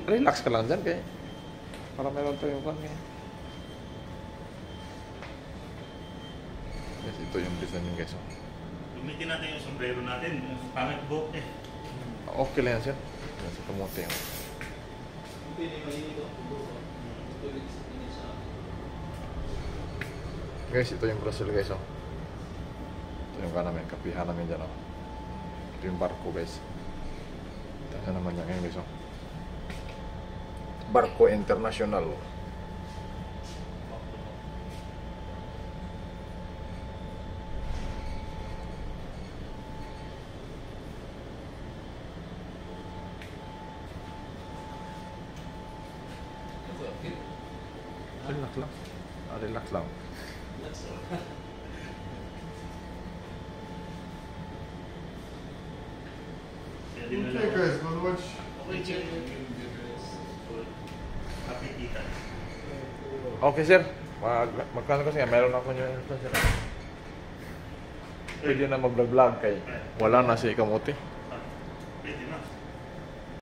Relax ka lang dyan kaya. Para meron tayong kan kaya. Guys, ito yung design nyo guys. Gamitin natin yung sombrero natin. Pangit buhok eh. Okay lang yan sir. Yan sa kamote yun. Guys, ito yung Brazil guys oh. Ito yung namin, kapihan namin dyan oh. Ito yung barko guys. Ito naman yan ngayon guys oh. Barko International. Relax lang. Relax lang. Okay guys, wanna watch? Happy kita. Okay sir. Magkano kasi nga, meron ako nyo sir. Pwede na mag-vlog kay wala na si kamote. Pwede na.